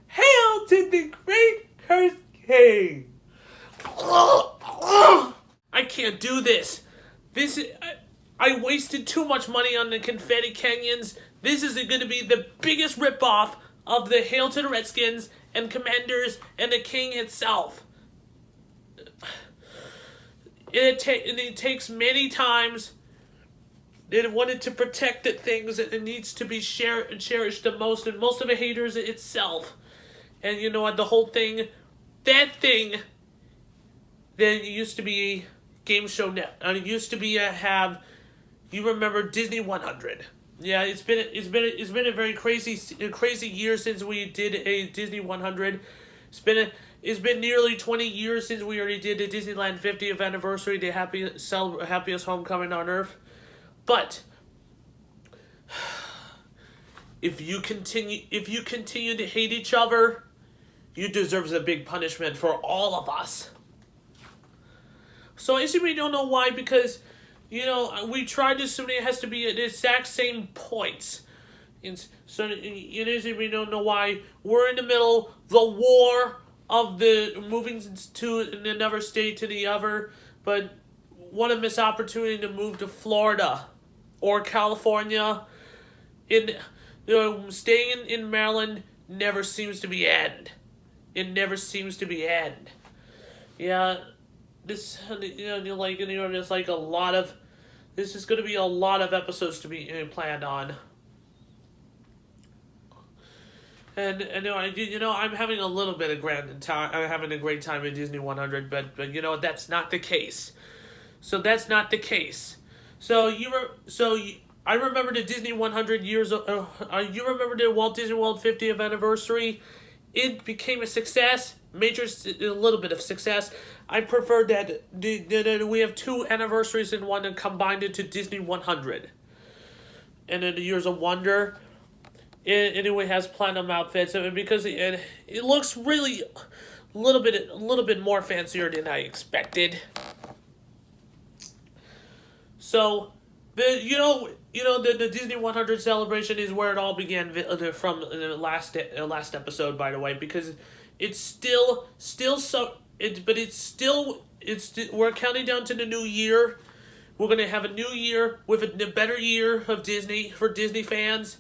Hail to the great cursed king! I can't do this. I wasted too much money on the confetti canyons. This is going to be the biggest ripoff of the Hail to the Redskins and Commanders and the King itself. It takes many times. It wanted to protect the things that it needs to be cherished the most, and most of the haters itself. And you know what? The whole thing, that thing, that used to be game show net. It used to be you remember Disney 100? Yeah, it's been a very crazy year since we did a Disney 100. It's been nearly 20 years since we already did the Disneyland 50th anniversary, the happiest homecoming on earth. But if you continue to hate each other, you deserve a big punishment for all of us. So I simply don't know why, because, you know, we tried this, so it has to be at the exact same points. And so we don't know why we're in the middle, the war of the moving to another state to the other, but what a missed opportunity to move to Florida or California. Staying in Maryland never seems to be end. It never seems to be end. Yeah. There's like a lot of. This is going to be a lot of episodes to be planned on. And I'm having a little bit of I'm having a great time at Disney 100, but that's not the case. So that's not the case. I remember the Disney 100 years. You remember the Walt Disney World 50th anniversary? It became a success. A little bit of success. I prefer that we have two anniversaries in one and combined it to Disney 100. And then the Years of Wonder, it has platinum outfits, because it looks really a little bit more fancier than I expected. So the Disney 100 celebration is where it all began from the last episode, by the way, because we're counting down to the new year. We're going to have a new year with a better year of Disney for Disney fans.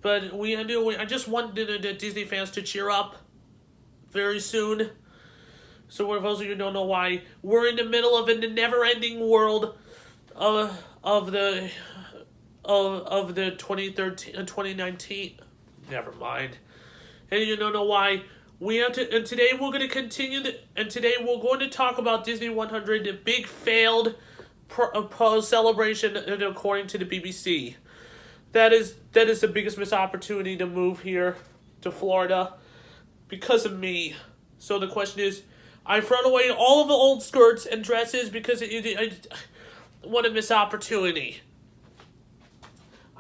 But I just want the Disney fans to cheer up very soon. So for those of you who don't know why, we're in the middle of a never-ending world of the 2013 and 2019. Never mind. And you don't know why. We have to, and today we're going to continue, today we're going to talk about Disney 100, the big failed celebration, according to the BBC. That is the biggest missed opportunity to move here to Florida because of me. So the question is, I've thrown away all of the old skirts and dresses because I want a missed opportunity.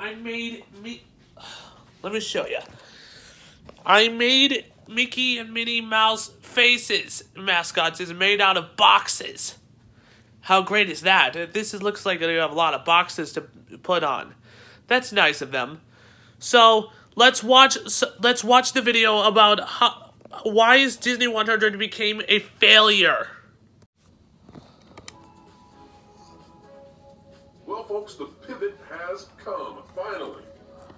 Let me show you. I made Mickey and Minnie Mouse faces mascots is made out of boxes. How great is that? This looks like they have a lot of boxes to put on. That's nice of them. So let's watch the video about why is Disney 100 became a failure. Well, folks, the pivot has come, finally.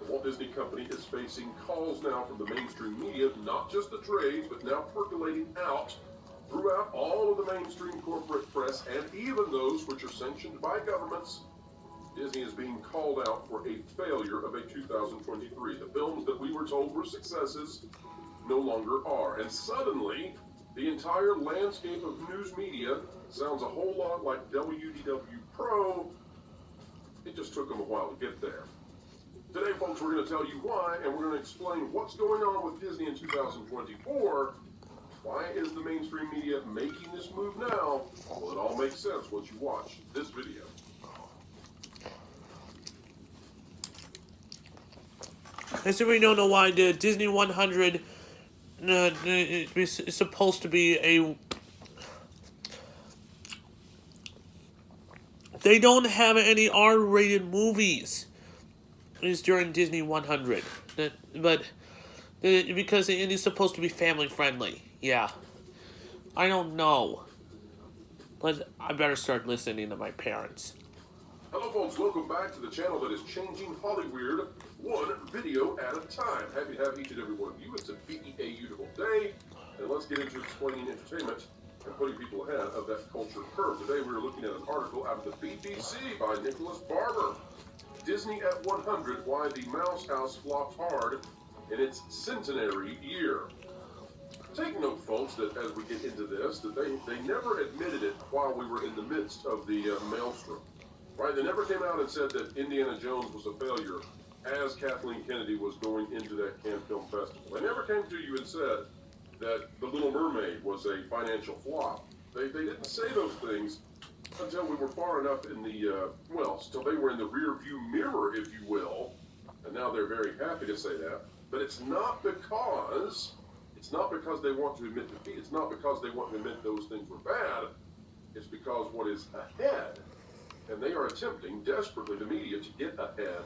The Walt Disney Company is facing calls now from the mainstream media, not just the trades, but now percolating out throughout all of the mainstream corporate press and even those which are sanctioned by governments. Disney is being called out for a failure of a 2023. The films that we were told were successes no longer are. And suddenly, the entire landscape of news media sounds a whole lot like WDW Pro. It just took them a while to get there. Today, folks, we're going to tell you why, and we're going to explain what's going on with Disney in 2024. Why is the mainstream media making this move now? Well, it all makes sense once you watch this video. I simply don't know why the Disney 100 is supposed to be a. They don't have any R-rated movies. It's during Disney 100, but because it is supposed to be family friendly. Yeah, I don't know, but I better start listening to my parents. Hello folks, welcome back to the channel that is changing Hollyweird one video at a time. Happy to have each and every one of you. It's a beautiful day, and let's get into explaining entertainment and putting people ahead of that culture curve. Today we're looking at an article out of the BBC by Nicholas Barber. Disney at 100, Why the Mouse House Flopped Hard in its centenary year. Take note, folks, that as we get into this, that they never admitted it while we were in the midst of the maelstrom. Right? They never came out and said that Indiana Jones was a failure as Kathleen Kennedy was going into that Cannes Film Festival. They never came to you and said that The Little Mermaid was a financial flop. They didn't say those things until we were far enough in the, till they were in the rear view mirror, if you will. And now they're very happy to say that. But it's not because they want to admit defeat. It's not because they want to admit those things were bad. It's because what is ahead. And they are attempting desperately, the media, to get ahead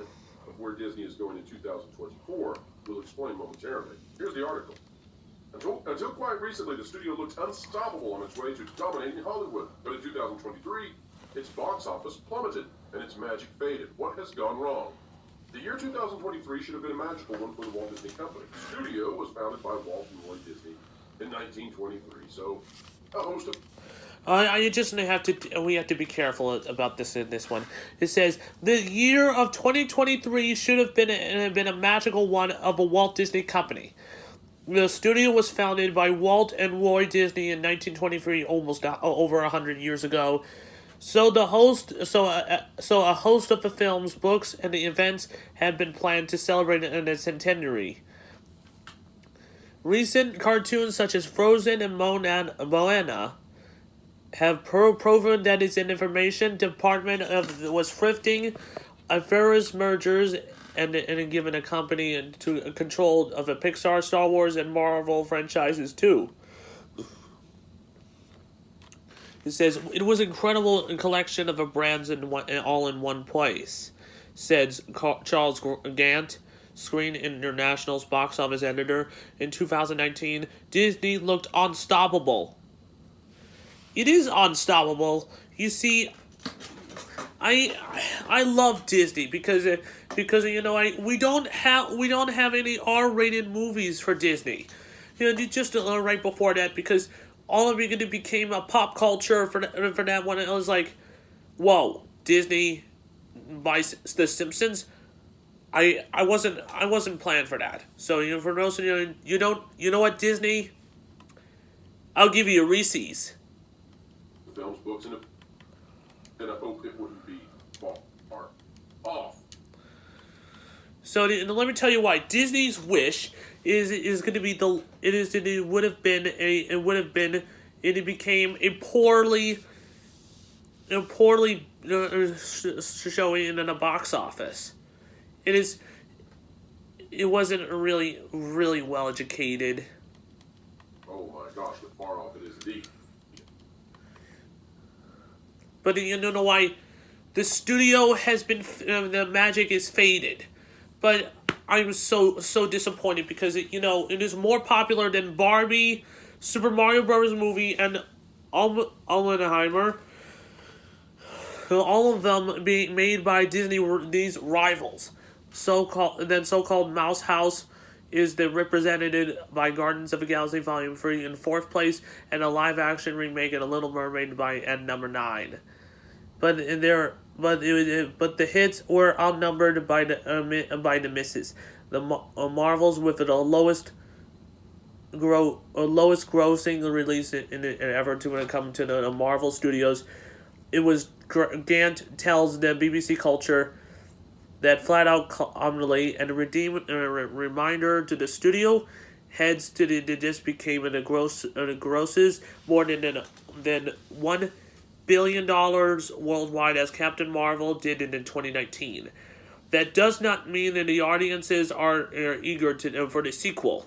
of where Disney is going in 2024. We'll explain momentarily. Here's the article. Until quite recently, the studio looked unstoppable on its way to dominating Hollywood. But in 2023, its box office plummeted and its magic faded. What has gone wrong? The year 2023 should have been a magical one for the Walt Disney Company. The studio was founded by Walt and Roy Disney in 1923. So, a host of we have to be careful about this in this one. It says the year of 2023 should have been a magical one of a Walt Disney Company. The studio was founded by Walt and Roy Disney in 1923, almost over 100 years ago. So a host of the films, books, and the events had been planned to celebrate in its centenary. Recent cartoons such as Frozen and Moana have proven that its information department was thrifting, various mergers, and given a company to control of the Pixar, Star Wars, and Marvel franchises too. It says it was incredible collection of brands all in one place, said Charles Gant, Screen International's box office editor. In 2019, Disney looked unstoppable. It is unstoppable. You see, I love Disney because we don't have any R-rated movies for Disney. Just right before that, because all of it became a pop culture for that one. It was like, whoa, Disney buys The Simpsons. I wasn't planned for that. So for those of you know what, Disney, I'll give you a Reese's. Films, books, and I hope it wouldn't be far off. So let me tell you why Disney's wish is going to be it became a poorly showing in a box office. It wasn't really well educated. Oh my gosh, but far off it is indeed. But you know why? The studio has been, the magic is faded. But I'm so disappointed because it is more popular than Barbie, Super Mario Bros. Movie, and Oppenheimer. All of them being made by Disney were these rivals. So-called Mouse House is represented by Guardians of the Galaxy Volume 3 in 4th place, and a live-action remake of The Little Mermaid at number 9. But the hits were outnumbered by the misses. The Marvels with the lowest grossing release ever to come to the Marvel Studios. It was Gant tells the BBC Culture that flat out calmly and a reminder to the studio heads to this became the grosses more than $1 billion worldwide as Captain Marvel did in 2019. that does not mean that the audiences are eager for the sequel.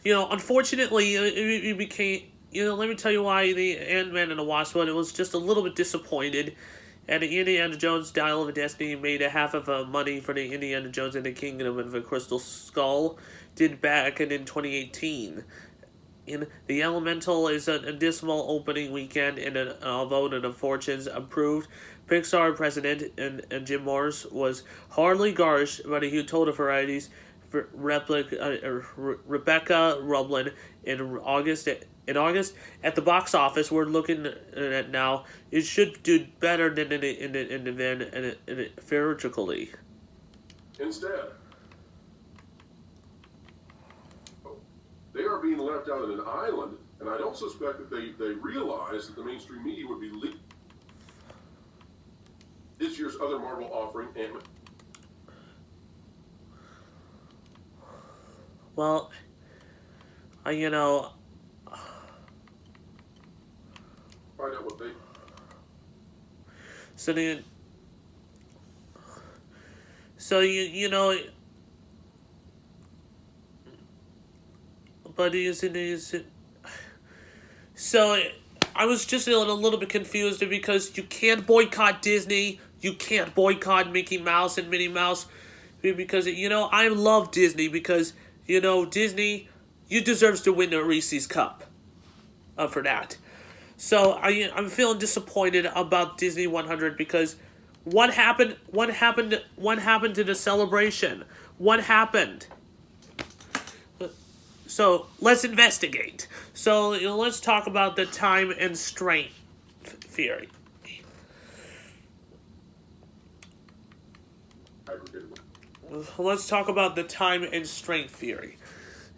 Unfortunately, it became. Let me tell you why the Ant-Man and the Wasp one. It was just a little bit disappointed, and the Indiana Jones Dial of Destiny made a half of money for the Indiana Jones and the Kingdom of the Crystal Skull did back in 2018. The Elemental is a dismal opening weekend, and although the fortunes improved, Pixar president and Jim Morris was hardly garnished by the huge total varieties. Rebecca Rublin in August at the box office. We're looking at now. It should do better than theatrically. Instead, they are being left out on an island, and I don't suspect that they realize that the mainstream media would be leaked. This year's other Marvel offering, Ant-Man. Well, Find out what they. So but is it? So I was just a little bit confused because you can't boycott Disney, you can't boycott Mickey Mouse and Minnie Mouse, because I love Disney because. Disney, you deserves to win the Reese's Cup for that. So I'm feeling disappointed about Disney 100 because what happened to the celebration? What happened? So let's investigate. So let's talk about the time and strength theory. Let's talk about the time and strength theory.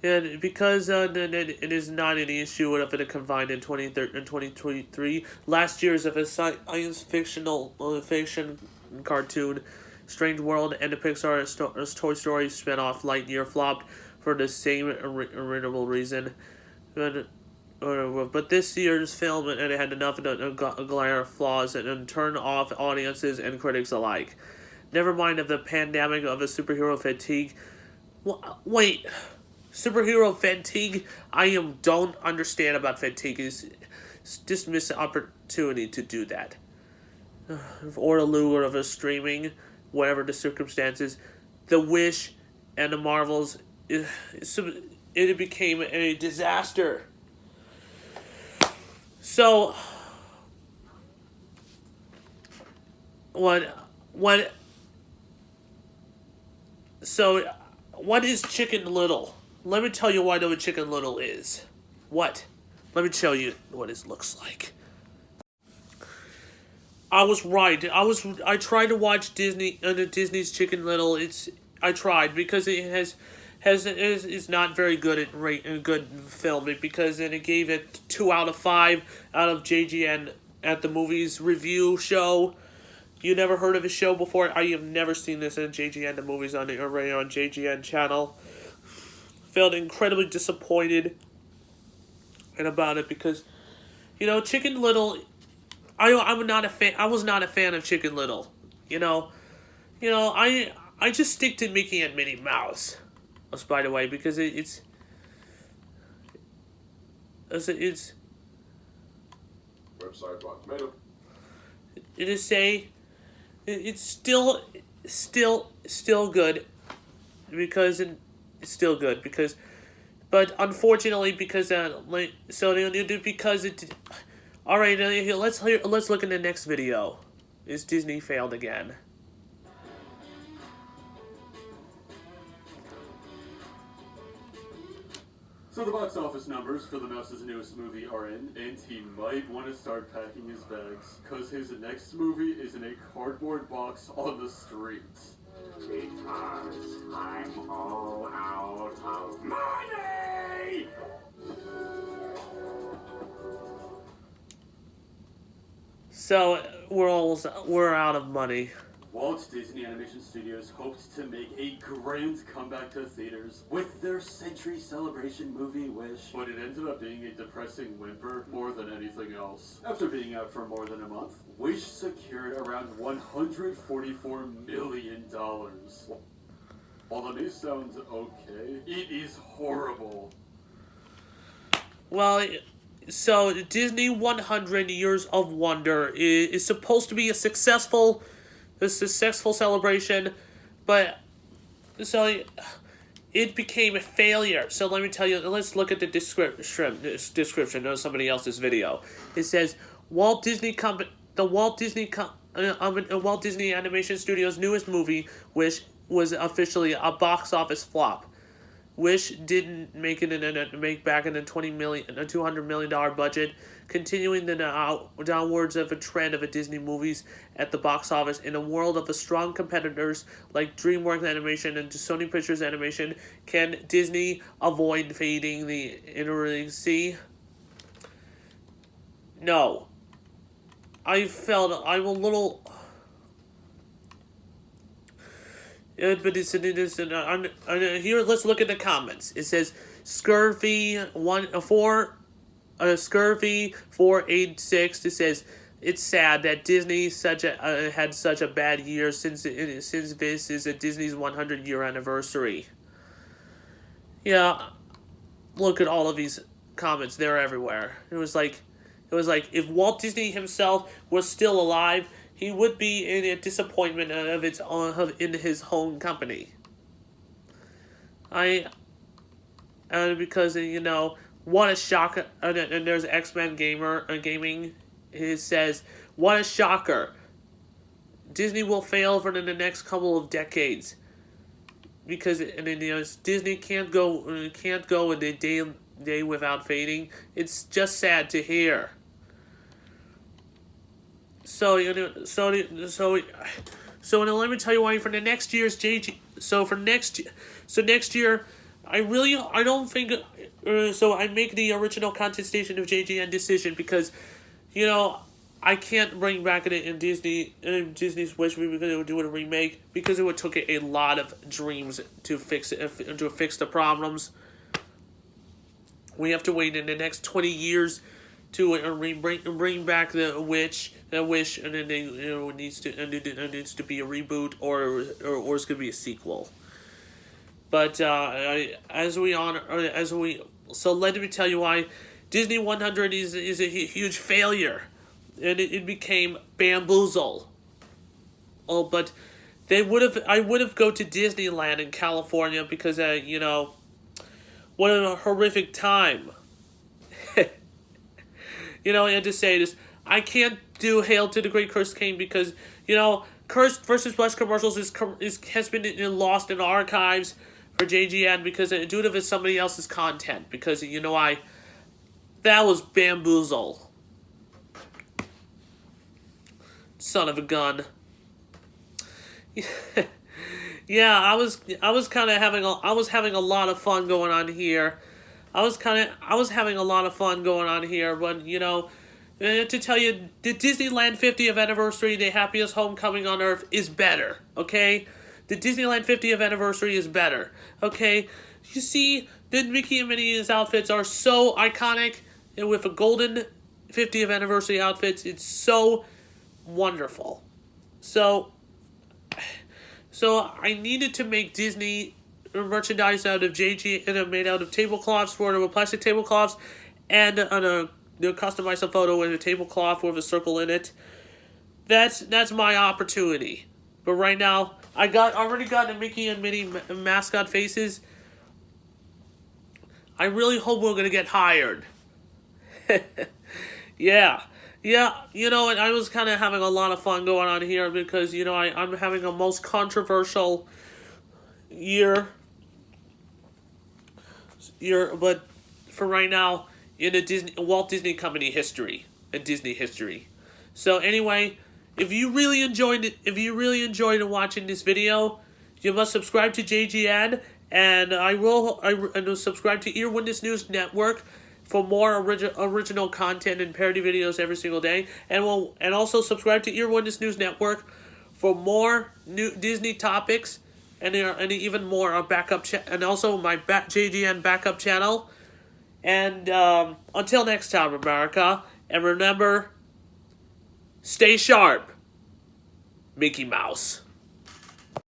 And because it is not an issue of it combined in 2023, last year's of a science fiction cartoon, Strange World, and the Pixar Toy Story spinoff Lightyear flopped for the same original reason. But this year's film it had enough glaring flaws and turned off audiences and critics alike. Never mind of the pandemic of a superhero fatigue. Wait, superhero fatigue? Don't understand about fatigue. It's just missed an opportunity to do that. Or the lure of a streaming, whatever the circumstances. The Wish and the Marvels, it became a disaster. So, So, what is Chicken Little? Let me tell you what Chicken Little is. What? Let me show you what it looks like. I was right. I tried to watch Disney's Chicken Little. I tried because it is not very good at good filming because it gave it 2 out of 5 out of JGN at the movies review show. You never heard of his show before? I have never seen this in JGN, the movies on JGN channel. Felt incredibly disappointed about it because, Chicken Little, I'm not a fan. I was not a fan of Chicken Little. I just stick to Mickey and Minnie Mouse. By the way, because it's Website Rotten Tomato. It is it's still good because it's still good because, but unfortunately because because it. All right, let's look in the next video. Is Disney failed again? So the box office numbers for the Mouse's newest movie are in, and he might want to start packing his bags, cause his next movie is in a cardboard box on the streets. Because I'm all out of money! So we're out of money. Walt Disney Animation Studios hoped to make a grand comeback to theaters with their Century Celebration movie Wish, but it ended up being a depressing whimper more than anything else. After being out for more than a month, Wish secured around $144 million. While the news sounds okay, it is horrible. Well, so Disney 100 Years of Wonder is supposed to be a successful celebration, but so it became a failure. So let me tell you. Let's look at the description of somebody else's video. It says Walt Disney Animation Studios' newest movie, Wish, was officially a box office flop. Wish didn't make back in a $200 million budget, continuing the downwards of a trend of Disney movies at the box office. In a world of strong competitors like DreamWorks Animation and Sony Pictures Animation, can Disney avoid fading the inerrancy? No. I'm a little. But here. Let's look at the comments. It says Scurvy 486. It says it's sad that Disney had such a bad year since this is Disney's 100-year anniversary. Yeah, look at all of these comments. They're everywhere. It was like if Walt Disney himself was still alive, he would be in a disappointment in his home company. Because what a shock! And there's X-Men Gaming. It says, "What a shocker! Disney will fail for the next couple of decades because Disney can't go a day without fading. It's just sad to hear." So let me tell you why for the next year's JG. So next year, I don't think. So I make the original content station of JGN decision because, I can't bring back in Disney's Wish we were going to do a remake because it would took a lot of dreams to fix the problems. We have to wait in the next 20 years to bring back the Wish, and then it needs to be a reboot or it's gonna be a sequel. But so let me tell you why Disney 100 is a huge failure, and it became Bamboozle. Oh, but I would have go to Disneyland in California because what a horrific time. I had to say this. I can't do Hail to the Great Cursed King because, Cursed vs. Blessed commercials has been lost in archives for JGN because due to somebody else's content. Because, that was Bamboozle. Son of a gun. Yeah, I was having a lot of fun going on here. I was having a lot of fun going on here, but to tell you, the Disneyland 50th anniversary, the happiest homecoming on earth, is better. Okay, the Disneyland 50th anniversary is better. Okay, you see, the Mickey and Minnie's outfits are so iconic, and with a golden 50th anniversary outfits, it's so wonderful. So I needed to make Disney merchandise out of made out of tablecloths, plastic tablecloths, and customize a photo with a tablecloth with a circle in it. That's my opportunity. But right now, I already got the Mickey and Minnie mascot faces. I really hope we're gonna get hired. Yeah, and I was kind of having a lot of fun going on here because I'm having a most controversial year, but for right now in the Walt Disney Company history and Disney history. So anyway, if you really enjoyed watching this video, you must subscribe to JGN, and I will subscribe to Ear Witness News Network for more original content and parody videos every single day, and also subscribe to Ear Witness News Network for more new Disney topics and even more on backup and also my JGN backup channel. And until next time, America, and remember, stay sharp, Mickey Mouse.